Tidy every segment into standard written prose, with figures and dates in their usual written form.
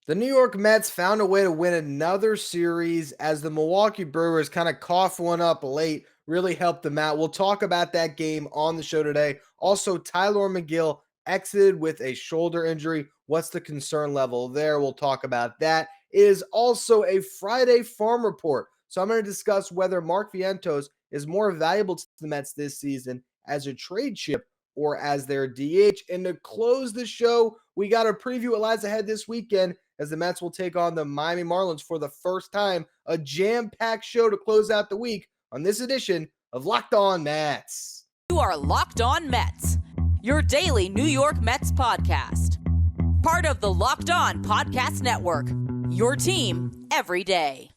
The New York Mets found a way to win another series as the Milwaukee Brewers kind of coughed one up late, really helped them out. We'll talk about that game on the show today. Also, Tylor Megill exited with a shoulder injury. What's the concern level there? We'll talk about that. It is also a Friday farm report. So I'm going to discuss whether Mark Vientos is more valuable to the Mets this season as a trade chip or as their DH. And to close the show, we got a preview what lies ahead this weekend as the Mets will take on the Miami Marlins for the first time. A jam-packed show to close out the week on this edition of Locked On Mets. You are Locked On Mets, your daily New York Mets podcast. Part of the Locked On Podcast Network, your team every day.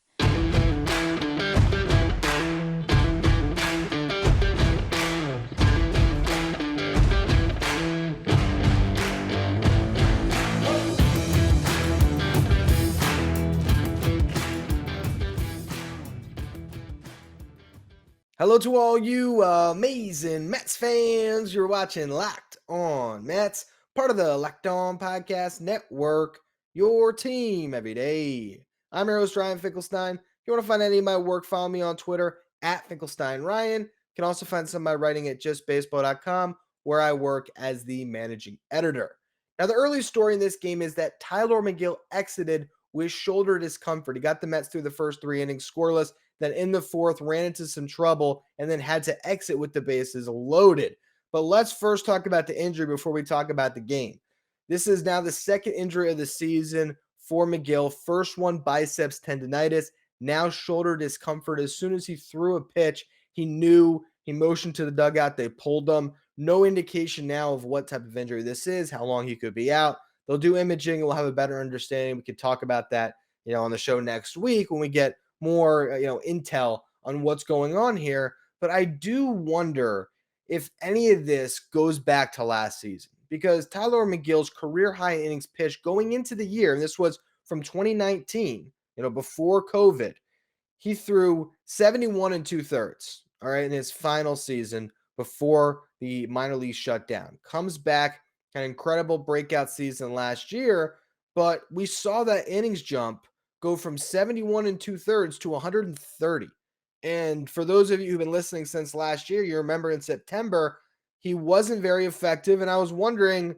Hello to all you amazing Mets fans. You're watching Locked On Mets, part of the Locked On Podcast Network, your team every day. I'm your host, Ryan Finkelstein. If you want to find any of my work, follow me on Twitter at FinkelsteinRyan. You can also find some of my writing at justbaseball.com, where I work as the managing editor. Now, the early story in this game is that Tylor Megill exited with shoulder discomfort. He got the Mets through the first 3 innings scoreless, then in the fourth ran into some trouble and then had to exit with the bases loaded. But let's first talk about the injury before we talk about the game. This is now the second injury of the season for Mcgill. First one, biceps tendonitis, now shoulder discomfort. As soon as he threw a pitch, he knew, he motioned to the dugout, they pulled him. No indication now of what type of injury this is, how long he could be out. They'll do imaging and we'll have a better understanding. We can talk about that, on the show next week when we get more, intel on what's going on here. But I do wonder if any of this goes back to last season, because Tylor Megill's career high innings pitched going into the year, and this was from 2019, before COVID, he threw 71 and 2/3, all right, in his final season before the minor league shut down. Comes back, an incredible breakout season last year, but we saw that innings jump go from 71 and 2/3 to 130. And for those of you who've been listening since last year, you remember in September, he wasn't very effective. And I was wondering,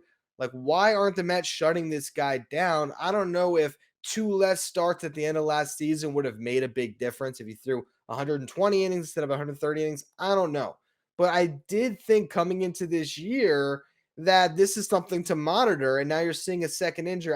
why aren't the Mets shutting this guy down? I don't know if 2 less starts at the end of last season would have made a big difference if he threw 120 innings instead of 130 innings. I don't know. But I did think coming into this year that this is something to monitor. And now you're seeing a second injury.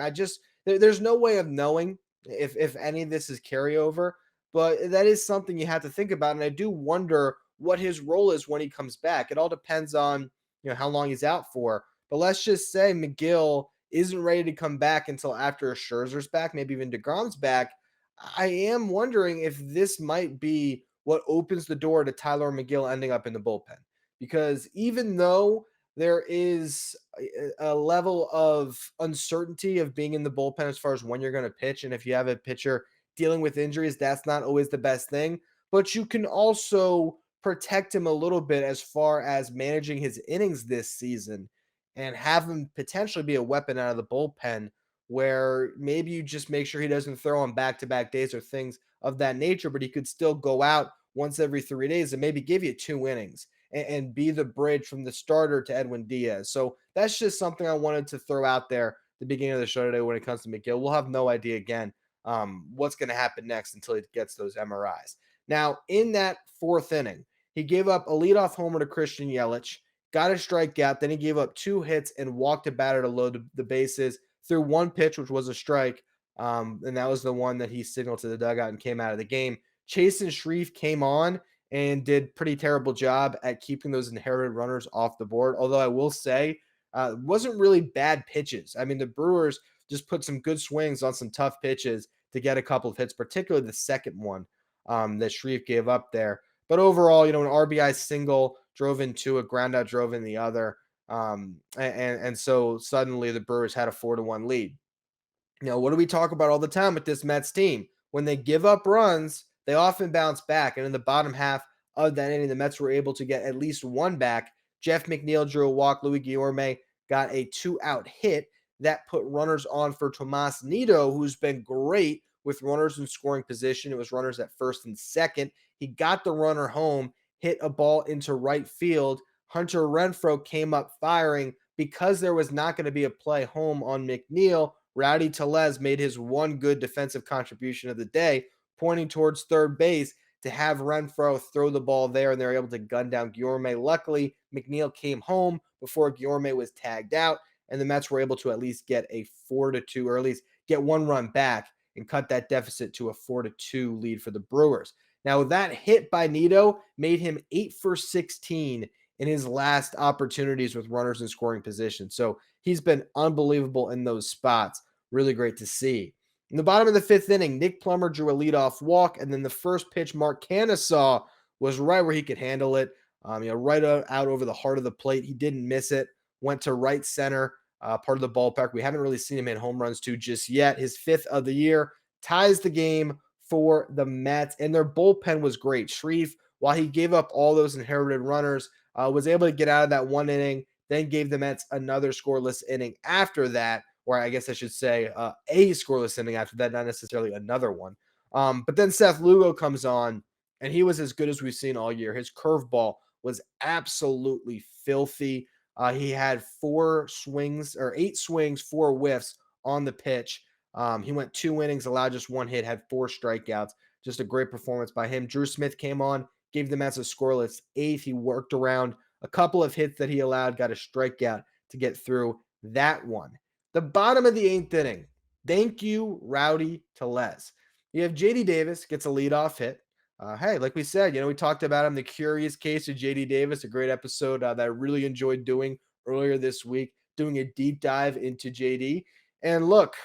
There's no way of knowing if any of this is carryover, but that is something you have to think about. And I do wonder what his role is when he comes back. It all depends on, how long he's out for. But let's just say Mcgill isn't ready to come back until after Scherzer's back, maybe even DeGrom's back. I am wondering if this might be what opens the door to Tylor Megill ending up in the bullpen. Because even though there is a level of uncertainty of being in the bullpen as far as when you're going to pitch, and if you have a pitcher dealing with injuries, that's not always the best thing. But you can also protect him a little bit as far as managing his innings this season and have him potentially be a weapon out of the bullpen, where maybe you just make sure he doesn't throw on back-to-back days or things of that nature, but he could still go out once every 3 days and maybe give you 2 innings and be the bridge from the starter to Edwin Diaz. So that's just something I wanted to throw out there at the beginning of the show today when it comes to Mcgill. We'll have no idea again what's going to happen next until he gets those MRIs. Now, in that 4th inning, he gave up a leadoff homer to Christian Yelich, got a strikeout, then he gave up 2 hits and walked a batter to load the bases, threw 1 pitch, which was a strike, and that was the one that he signaled to the dugout and came out of the game. Chasen Shreve came on and did pretty terrible job at keeping those inherited runners off the board. Although I will say, it wasn't really bad pitches. I mean, the Brewers just put some good swings on some tough pitches to get a couple of hits, particularly the second one that Shreve gave up there. But overall, an RBI single drove in 2, a ground out drove in the other. And so suddenly the Brewers had a 4-1 lead. What do we talk about all the time with this Mets team? When they give up runs, they often bounce back. And in the bottom half of that inning, the Mets were able to get at least 1 back. Jeff McNeil drew a walk. Louis Guillorme got a 2-out hit. that put runners on for Tomas Nido, who's been great with runners in scoring position. It was runners at first and second. He got the runner home, hit a ball into right field. Hunter Renfroe came up firing because there was not going to be a play home on McNeil. Rowdy Tellez made his one good defensive contribution of the day, pointing towards third base to have Renfroe throw the ball there, and they're able to gun down Guillorme. Luckily, McNeil came home before Guillorme was tagged out, and the Mets were able to at least get a 4-2, or at least get one run back and cut that deficit to a 4-2 lead for the Brewers. Now, that hit by Nido made him 8 for 16 in his last opportunities with runners in scoring position. So he's been unbelievable in those spots. Really great to see. In the bottom of the fifth inning, Nick Plummer drew a leadoff walk, and then the first pitch Mark Canha saw was right where he could handle it. Right out over the heart of the plate. He didn't miss it. Went to right center, part of the ballpark. We haven't really seen him hit home runs to just yet. His fifth of the year ties the game for the Mets, and their bullpen was great. Shreve, while he gave up all those inherited runners, was able to get out of that one inning, then gave the Mets another scoreless inning after that, or I guess I should say a scoreless inning after that, not necessarily another one. But then Seth Lugo comes on, and he was as good as we've seen all year. His curveball was absolutely filthy. He had 8 swings, 4 whiffs on the pitch. He went 2 innings, allowed just 1 hit, had 4 strikeouts. Just a great performance by him. Drew Smith came on, gave the Mets a scoreless 8th. He worked around a couple of hits that he allowed, got a strikeout to get through that one. The bottom of the 8th inning. Thank you, Rowdy Tellez. You have JD Davis gets a leadoff hit. Hey, like we said, we talked about him, the curious case of JD Davis, a great episode that I really enjoyed doing earlier this week, doing a deep dive into JD. And look,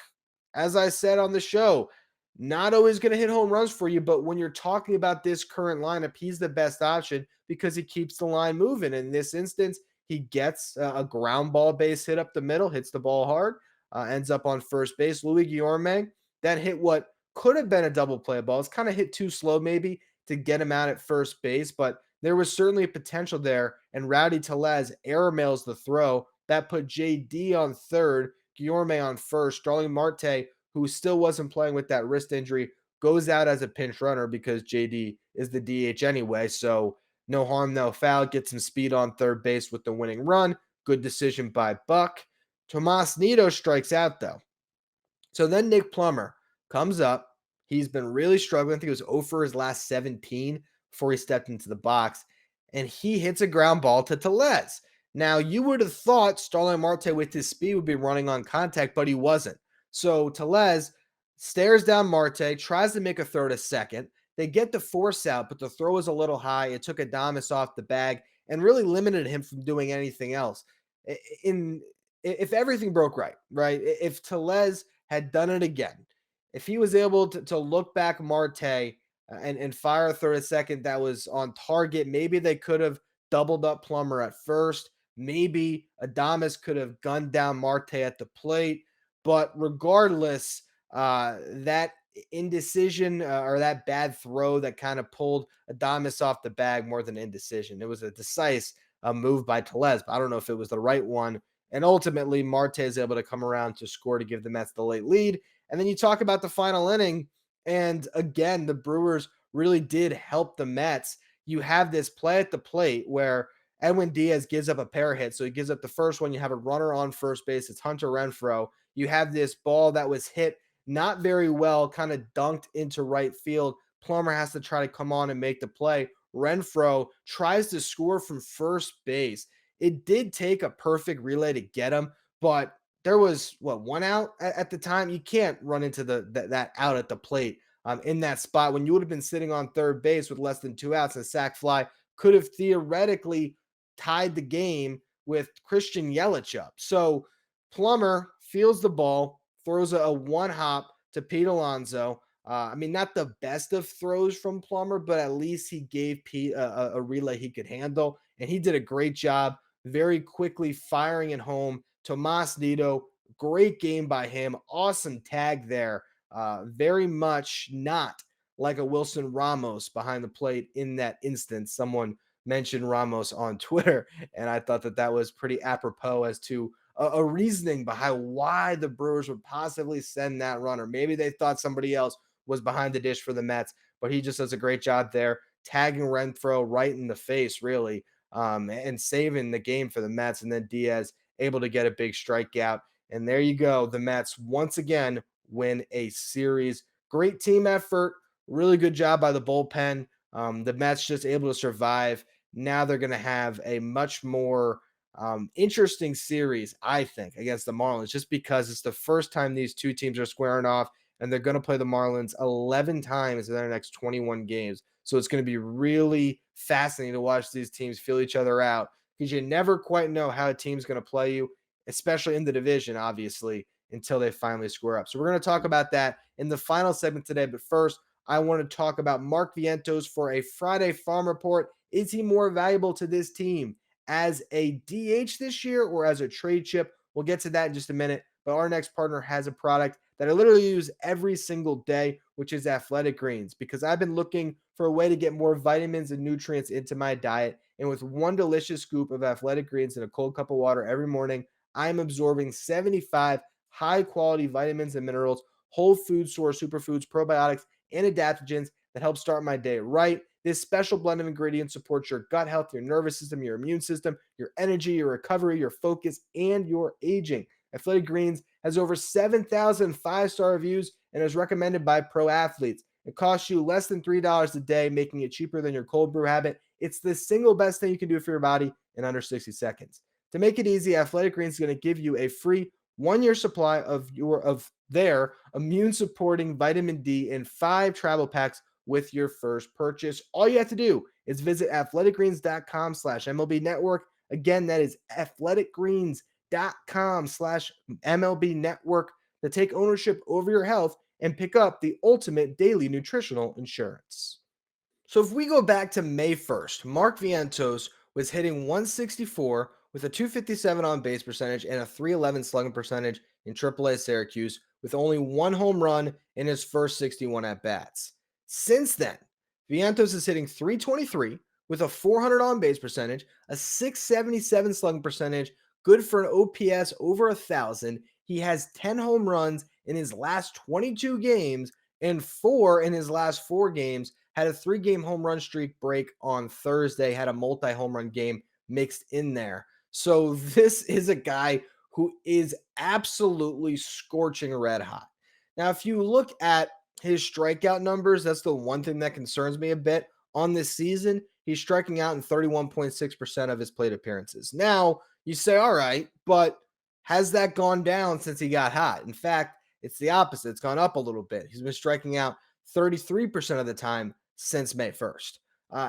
as I said on the show, not always going to hit home runs for you, but when you're talking about this current lineup, he's the best option because he keeps the line moving. In this instance, he gets a ground ball base hit up the middle, hits the ball hard, ends up on first base. Louis Guillorme, that hit what could have been a double play ball. It's kind of hit too slow maybe to get him out at first base, but there was certainly a potential there, and Rowdy Tellez air mails the throw. That put JD on third, Guillorme on first. Starling Marte, who still wasn't playing with that wrist injury, goes out as a pinch runner because JD is the DH anyway. So no harm, no foul. Get some speed on third base with the winning run. Good decision by Buck. Tomas Nido strikes out though. So then Nick Plummer comes up. He's been really struggling. I think it was 0 for his last 17 before he stepped into the box. And he hits a ground ball to Tellez. Now, you would have thought Starling Marte with his speed would be running on contact, but he wasn't. So Tellez stares down Marte, tries to make a throw to second. They get the force out, but the throw was a little high. It took Adames off the bag and really limited him from doing anything else. If everything broke right? If Tellez had done it again, if he was able to look back Marte and fire a throw to second that was on target, maybe they could have doubled up Plummer at first. Maybe Adames could have gunned down Marte at the plate. But regardless, that indecision or that bad throw that kind of pulled Adames off the bag more than indecision. It was a decisive move by Tellez, but I don't know if it was the right one. And ultimately, Marte is able to come around to score to give the Mets the late lead. And then you talk about the final inning, and again, the Brewers really did help the Mets. You have this play at the plate where Edwin Diaz gives up a pair hit. So he gives up the first one. You have a runner on first base. It's Hunter Renfroe. You have this ball that was hit not very well, kind of dunked into right field. Plummer has to try to come on and make the play. Renfroe tries to score from first base. It did take a perfect relay to get him, but there was one out at the time. You can't run into that out at the plate in that spot when you would have been sitting on third base with less than 2 outs. And a sac fly could have theoretically tied the game with Christian Yelich up. So Plummer feels the ball, throws a one hop to Pete Alonso. Not the best of throws from Plummer, but at least he gave Pete a relay he could handle, and he did a great job very quickly firing it home. Tomas Nido, great game by him. Awesome tag there. Very much not like a Wilson Ramos behind the plate in that instance. Someone mentioned Ramos on Twitter, and I thought that was pretty apropos as to a reasoning behind why the Brewers would possibly send that runner. Maybe they thought somebody else was behind the dish for the Mets, but he just does a great job there, tagging Renfroe right in the face, really, and saving the game for the Mets. And then Diaz able to get a big strikeout. And there you go. The Mets once again win a series. Great team effort. Really good job by the bullpen. The Mets just able to survive. Now they're going to have a much more interesting series, I think, against the Marlins, just because it's the first time these two teams are squaring off, and they're going to play the Marlins 11 times in their next 21 games. So it's going to be really fascinating to watch these teams feel each other out, because you never quite know how a team's going to play you, especially in the division, obviously, until they finally square up. So we're going to talk about that in the final segment today. But first, I want to talk about Mark Vientos for a Friday Farm Report. Is he more valuable to this team as a DH this year or as a trade chip? We'll get to that in just a minute. But our next partner has a product that I literally use every single day, which is Athletic Greens, because I've been looking for a way to get more vitamins and nutrients into my diet. And with one delicious scoop of Athletic Greens in a cold cup of water every morning, I'm absorbing 75 high quality vitamins and minerals, whole food source superfoods, probiotics, and adaptogens that help start my day right. This special blend of ingredients supports your gut health, your nervous system, your immune system, your energy, your recovery, your focus, and your aging. Athletic Greens has over 7,000 five-star reviews and is recommended by pro athletes. It costs you less than $3 a day, making it cheaper than your cold brew habit. It's the single best thing you can do for your body in under 60 seconds. To make it easy, Athletic Greens is going to give you a free 1-year supply of their immune supporting vitamin D in 5 travel packs with your first purchase. All you have to do is visit athleticgreens.com/MLB network. Again, that is athleticgreens.com/MLB network to take ownership over your health and pick up the ultimate daily nutritional insurance. So if we go back to May 1st, Mark Vientos was hitting 164 with a 257 on base percentage and a 311 slugging percentage in AAA Syracuse, with only one home run in his first 61 at bats. Since then, Vientos is hitting 323 with a 400 on base percentage, a 677 slugging percentage, good for an OPS over 1,000. He has 10 home runs in his last 22 games, and 4 in his last 4 games. Had a 3-game home run streak break on Thursday, had a multi-home run game mixed in there. So this is a guy who is absolutely scorching red hot. Now, if you look at his strikeout numbers, that's the one thing that concerns me a bit on this season. He's striking out in 31.6% of his plate appearances. Now, you say, all right, but has that gone down since he got hot? In fact, it's the opposite. It's gone up a little bit. He's been striking out 33% of the time since May 1st.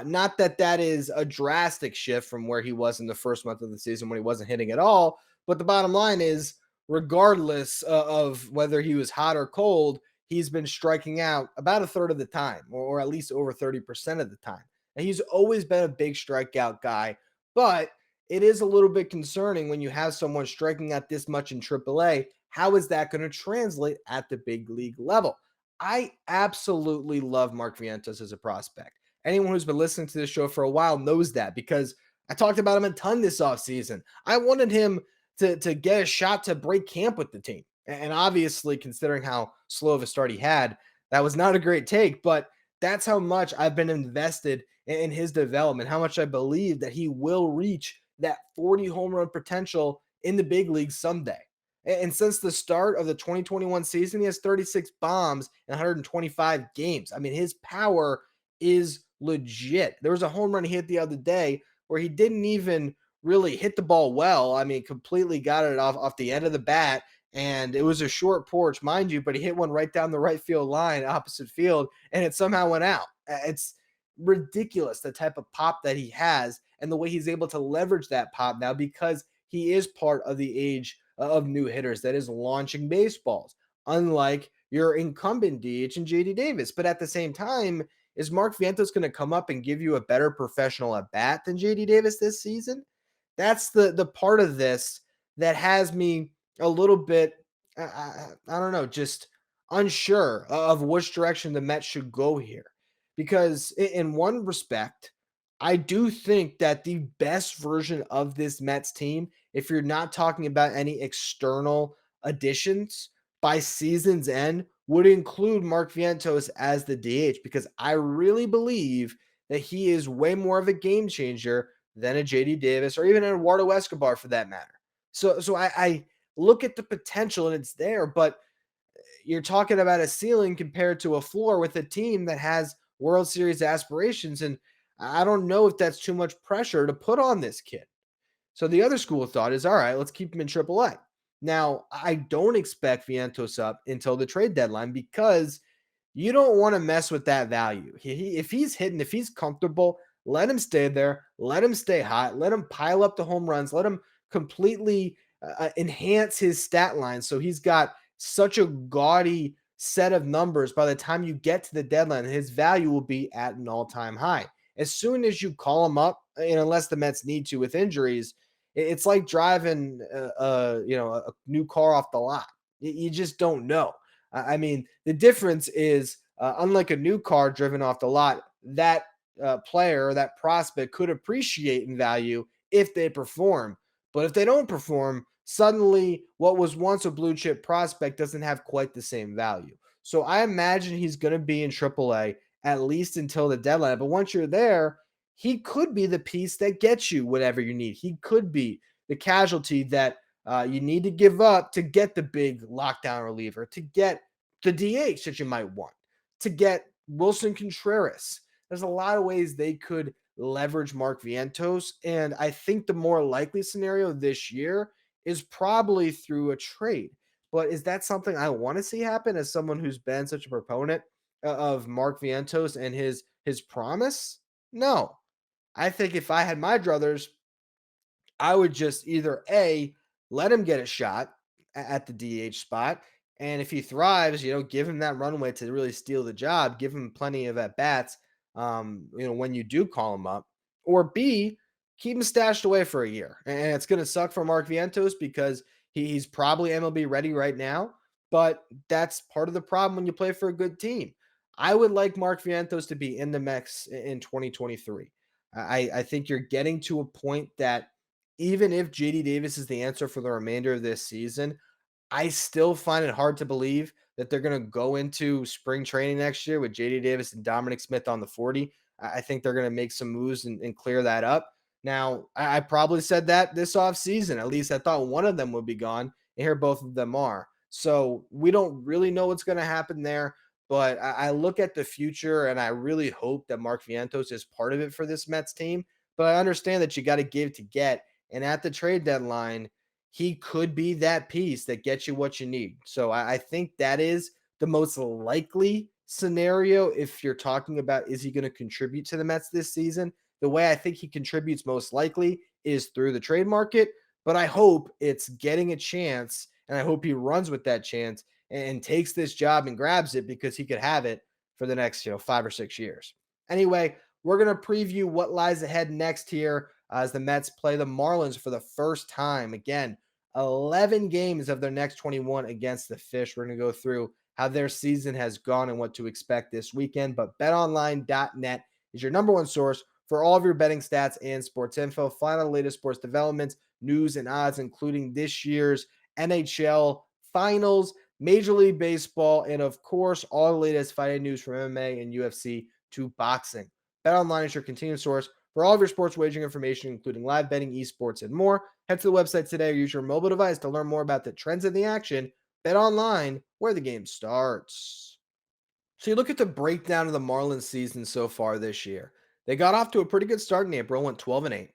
Not that that is a drastic shift from where he was in the first month of the season when he wasn't hitting at all. But the bottom line is, regardless of whether he was hot or cold, he's been striking out about a third of the time, or at least over 30% of the time. And he's always been a big strikeout guy, but it is a little bit concerning when you have someone striking out this much in AAA. How is that going to translate at the big league level? I absolutely love Mark Vientos as a prospect. Anyone who's been listening to this show for a while knows that, because I talked about him a ton this offseason. I wanted him to get a shot to break camp with the team. And obviously, considering how slow of a start he had, that was not a great take, but that's how much I've been invested in his development, how much I believe that he will reach that 40 home run potential in the big leagues someday. And since the start of the 2021 season, he has 36 bombs in 125 games. I mean, his power is legit. There was a home run he hit the other day where he didn't even really hit the ball well. I mean, completely got it off the end of the bat, and it was a short porch, mind you, but he hit one right down the right field line, opposite field, and it somehow went out. It's ridiculous, the type of pop that he has and the way he's able to leverage that pop now, because he is part of the age of new hitters that is launching baseballs, unlike your incumbent DH and JD Davis. But at the same time, is Mark Vientos going to come up and give you a better professional at bat than JD Davis this season? That's the part of this that has me a little bit, I don't know, just unsure of which direction the Mets should go here. Because in one respect, I do think that the best version of this Mets team, if you're not talking about any external additions by season's end, would include Mark Vientos as the DH because I really believe that he is way more of a game changer than a JD Davis or even an Eduardo Escobar for that matter. So I look at the potential and it's there, but you're talking about a ceiling compared to a floor with a team that has World Series aspirations. And I don't know if that's too much pressure to put on this kid. So the other school of thought is, all right, let's keep him in AAA. Now, I don't expect Vientos up until the trade deadline because you don't want to mess with that value. If he's hitting, if he's comfortable, let him stay there. Let him stay hot. Let him pile up the home runs. Let him completely enhance his stat line. So he's got such a gaudy set of numbers by the time you get to the deadline. His value will be at an all-time high. As soon as you call him up, and unless the Mets need to with injuries, it's like driving a new car off the lot. You just don't know. I mean, the difference is, unlike a new car driven off the lot, that player or that prospect could appreciate in value if they perform. But if they don't perform, suddenly what was once a blue chip prospect doesn't have quite the same value. So I imagine he's going to be in AAA at least until the deadline. But once you're there, he could be the piece that gets you whatever you need. He could be the casualty that you need to give up to get the big lockdown reliever, to get the DH that you might want, to get Wilson Contreras. There's a lot of ways they could leverage Mark Vientos. And I think the more likely scenario this year is probably through a trade. But is that something I want to see happen as someone who's been such a proponent of Mark Vientos and his promise? No. I think if I had my druthers, I would just either A, let him get a shot at the DH spot. And if he thrives, give him that runway to really steal the job, give him plenty of at bats, when you do call him up. Or B, keep him stashed away for a year. And it's going to suck for Mark Vientos because he's probably MLB ready right now. But that's part of the problem when you play for a good team. I would like Mark Vientos to be in the mix in 2023. I think you're getting to a point that even if JD Davis is the answer for the remainder of this season, I still find it hard to believe that they're going to go into spring training next year with JD Davis and Dominic Smith on the 40. I think they're going to make some moves and clear that up. Now, I probably said that this offseason. At least I thought one of them would be gone, and here both of them are. So we don't really know what's going to happen there. But I look at the future, and I really hope that Mark Vientos is part of it for this Mets team. But I understand that you got to give to get. And at the trade deadline, he could be that piece that gets you what you need. So I think that is the most likely scenario if you're talking about is he going to contribute to the Mets this season. The way I think he contributes most likely is through the trade market, but I hope it's getting a chance and I hope he runs with that chance and takes this job and grabs it because he could have it for the next 5 or 6 years. Anyway, we're going to preview what lies ahead next here as the Mets play the Marlins for the first time. Again, 11 games of their next 21 against the Fish. We're going to go through how their season has gone and what to expect this weekend. But betonline.net is your number one source for all of your betting stats and sports info. Find out the latest sports developments, news, and odds, including this year's NHL finals, Major League Baseball, and of course, all the latest fighting news from MMA and UFC to boxing. BetOnline is your continued source for all of your sports wagering information, including live betting, esports, and more. Head to the website today or use your mobile device to learn more about the trends in the action. BetOnline, where the game starts. So you look at the breakdown of the Marlins season so far this year. They got off to a pretty good start in April, went 12-8.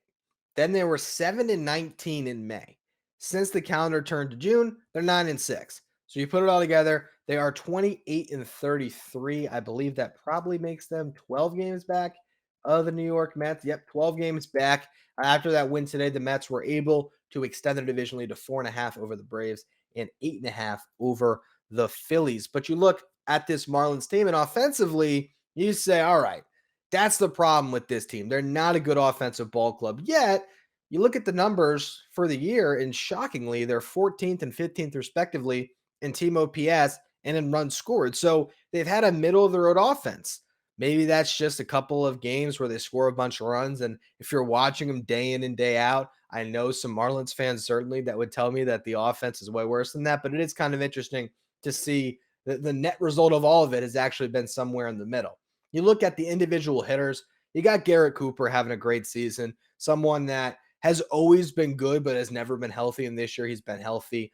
Then they were 7-19 in May. Since the calendar turned to June, they're 9-6. So you put it all together, they are 28-33. I believe that probably makes them 12 games back of the New York Mets. Yep, 12 games back. After that win today, the Mets were able to extend their division lead to 4.5 over the Braves and 8.5 over the Phillies. But you look at this Marlins team, and offensively, you say, all right, that's the problem with this team. They're not a good offensive ball club. Yet, you look at the numbers for the year, and shockingly, they're 14th and 15th, respectively, in team OPS and in runs scored. So they've had a middle of the road offense. Maybe that's just a couple of games where they score a bunch of runs. And if you're watching them day in and day out, I know some Marlins fans certainly that would tell me that the offense is way worse than that. But it is kind of interesting to see that the net result of all of it has actually been somewhere in the middle. You look at the individual hitters, you got Garrett Cooper having a great season, someone that has always been good, but has never been healthy. And this year he's been healthy.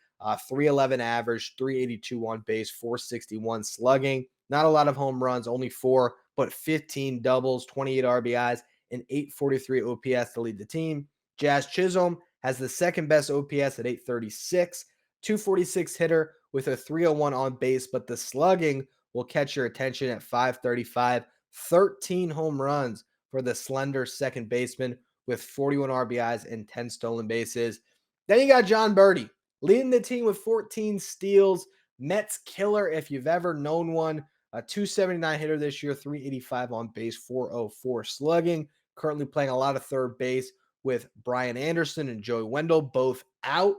311 average, 382 on base, 461 slugging. Not a lot of home runs, only four, but 15 doubles, 28 RBIs, and 843 OPS to lead the team. Jazz Chisholm has the second best OPS at 836, 246 hitter with a 301 on base, but the slugging will catch your attention at 535, 13 home runs for the slender second baseman with 41 RBIs and 10 stolen bases. Then you got John Birdie leading the team with 14 steals. Mets killer if you've ever known one. A 279 hitter this year, 385 on base, 404 slugging. Currently playing a lot of third base with Brian Anderson and Joey Wendell, both out.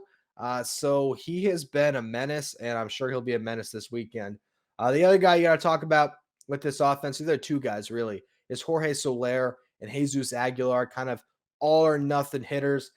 So he has been a menace, and I'm sure he'll be a menace this weekend. The other guy you got to talk about with this offense, there are two guys really, is Jorge Soler and Jesus Aguilar, kind of all or nothing hitters.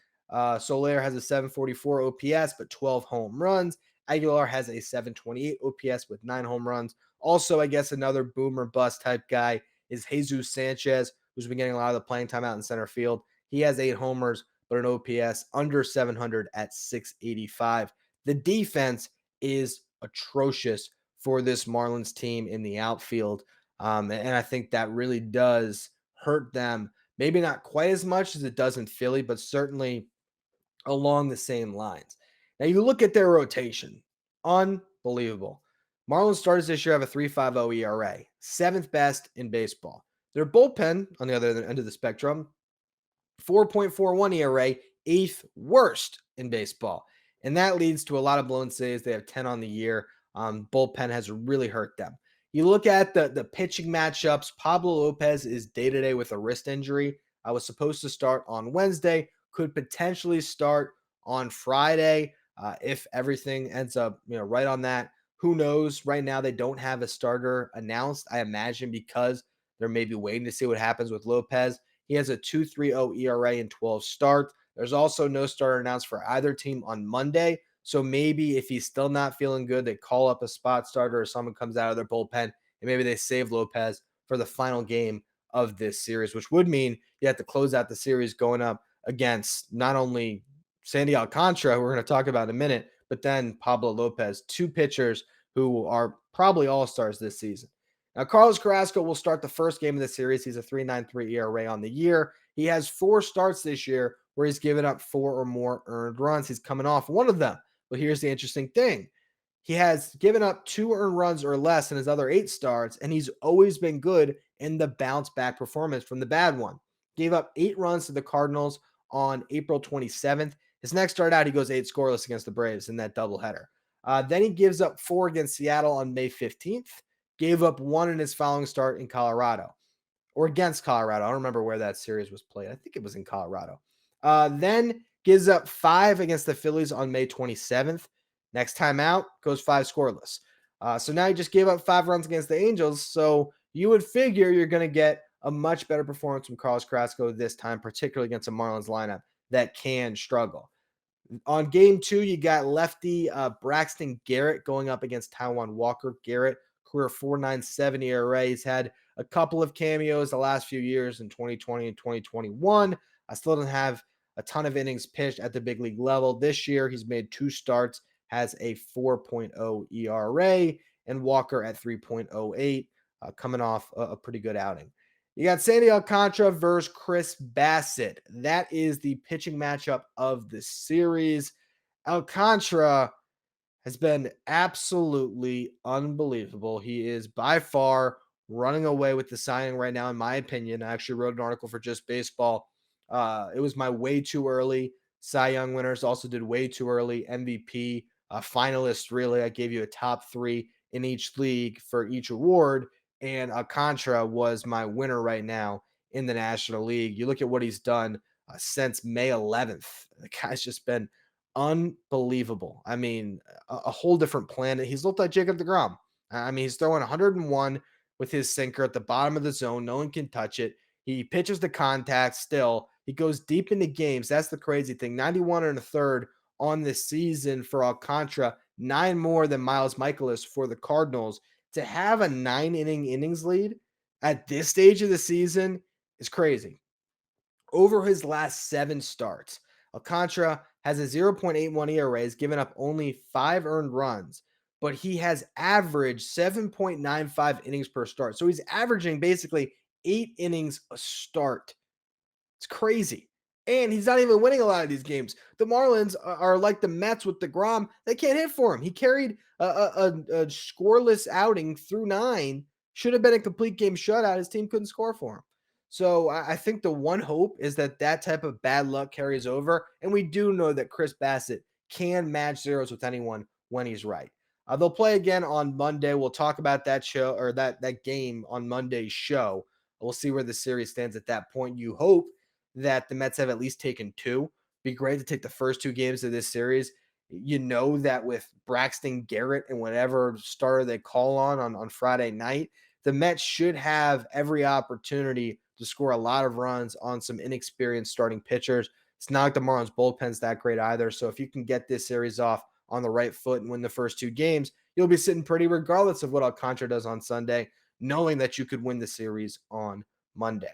Soler has a 744 OPS, but 12 home runs. Aguilar has a 728 OPS with 9 home runs. Also, I guess another boomer bust type guy is Jesus Sanchez, who's been getting a lot of the playing time out in center field. He has 8 homers, but an OPS under 700 at 685. The defense is atrocious for this Marlins team in the outfield. And I think that really does hurt them. Maybe not quite as much as it does in Philly, but certainly along the same lines. Now you look at their rotation, unbelievable. Marlins starters this year have a 3.50 ERA, seventh best in baseball. Their bullpen, on the other end of the spectrum, 4.41 ERA, eighth worst in baseball. And that leads to a lot of blown saves. They have 10 on the year. Bullpen has really hurt them. You look at the pitching matchups. Pablo Lopez is day-to-day with a wrist injury. I was supposed to start on Wednesday, could potentially start on Friday if everything ends up right on that. Who knows? Right now, they don't have a starter announced, I imagine, because they're maybe waiting to see what happens with Lopez. He has a 2.30 ERA in 12 starts. There's also no starter announced for either team on Monday. So maybe if he's still not feeling good, they call up a spot starter or someone comes out of their bullpen, and maybe they save Lopez for the final game of this series, which would mean you have to close out the series going up against not only Sandy Alcantara, who we're going to talk about in a minute, but then Pablo Lopez, two pitchers who are probably all-stars this season. Now, Carlos Carrasco will start the first game of the series. He's a 3.93 ERA on the year. He has 4 starts this year where he's given up 4 or more earned runs. He's coming off one of them. But here's the interesting thing. He has given up 2 earned runs or less in his other 8 starts, and he's always been good in the bounce back performance from the bad one. Gave up 8 runs to the Cardinals on April 27th. His next start out, he goes 8 scoreless against the Braves in that doubleheader. Then he gives up 4 against Seattle on May 15th. Gave up 1 in his following start in Colorado, or against Colorado. I don't remember where that series was played. I think it was in Colorado. Then gives up 5 against the Phillies on May 27th. Next time out, goes 5 scoreless. So now he just gave up 5 runs against the Angels. So you would figure you're going to get a much better performance from Carlos Carrasco this time, particularly against a Marlins lineup that can struggle. On game 2, you got lefty Braxton Garrett going up against Taijuan Walker. Garrett, career 4.97 ERA. He's had a couple of cameos the last few years in 2020 and 2021. I still don't have a ton of innings pitched at the big league level. This year, he's made 2 starts, has a 4.0 ERA, and Walker at 3.08, coming off a pretty good outing. You got Sandy Alcantara versus Chris Bassett. That is the pitching matchup of the series. Alcantara has been absolutely unbelievable. He is by far running away with the signing right now, in my opinion. I actually wrote an article for Just Baseball. It was my way too early Cy Young winners. Also did way too early MVP finalists. Really, I gave you a top 3 in each league for each award, and Alcantara was my winner right now in the National League. You look at what he's done since May 11th. The guy's just been unbelievable. I mean, a whole different planet. He's looked like Jacob deGrom. I mean, he's throwing 101 with his sinker at the bottom of the zone. No one can touch it. He pitches the contact still. He goes deep into games. That's the crazy thing. 91 and a third on this season for Alcantara, 9 more than Miles Michaelis for the Cardinals. To have a 9-inning innings lead at this stage of the season is crazy. Over his last 7 starts, Alcantara has a 0.81 ERA, has given up only 5 earned runs, but he has averaged 7.95 innings per start. So he's averaging basically 8 innings a start. It's crazy. And he's not even winning a lot of these games. The Marlins are like the Mets with DeGrom. They can't hit for him. He carried a scoreless outing through 9. Should have been a complete game shutout. His team couldn't score for him. So I think the one hope is that type of bad luck carries over. And we do know that Chris Bassett can match zeros with anyone when he's right. They'll play again on Monday. We'll talk about that show or that game on Monday's show. We'll see where the series stands at that point. You hope that the Mets have at least taken 2. Be great to take the first 2 games of this series. You know that with Braxton Garrett and whatever starter they call on Friday night, the Mets should have every opportunity to score a lot of runs on some inexperienced starting pitchers. It's not like the Marlins bullpen's that great either. So if you can get this series off on the right foot and win the first 2 games, you'll be sitting pretty regardless of what Alcantara does on Sunday, knowing that you could win the series on Monday.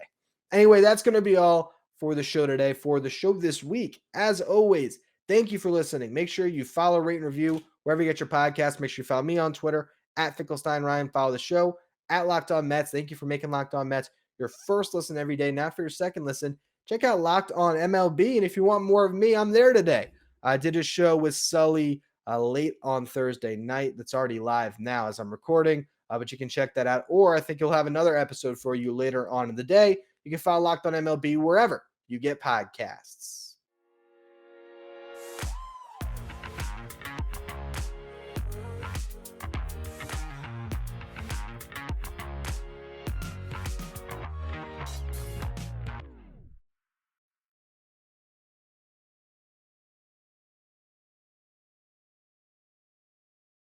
Anyway, that's going to be all for the show today, for the show this week. As always, thank you for listening. Make sure you follow, rate, and review wherever you get your podcast. Make sure you follow me on Twitter at Finkelstein Ryan. Follow the show at Locked On Mets. Thank you for making Locked On Mets your first listen every day. Now for your second listen, check out Locked On MLB. And if you want more of me, I'm there today. I did a show with Sully late on Thursday night. That's already live now as I'm recording, but you can check that out. Or I think you'll have another episode for you later on in the day. You can follow Locked On MLB wherever you get podcasts.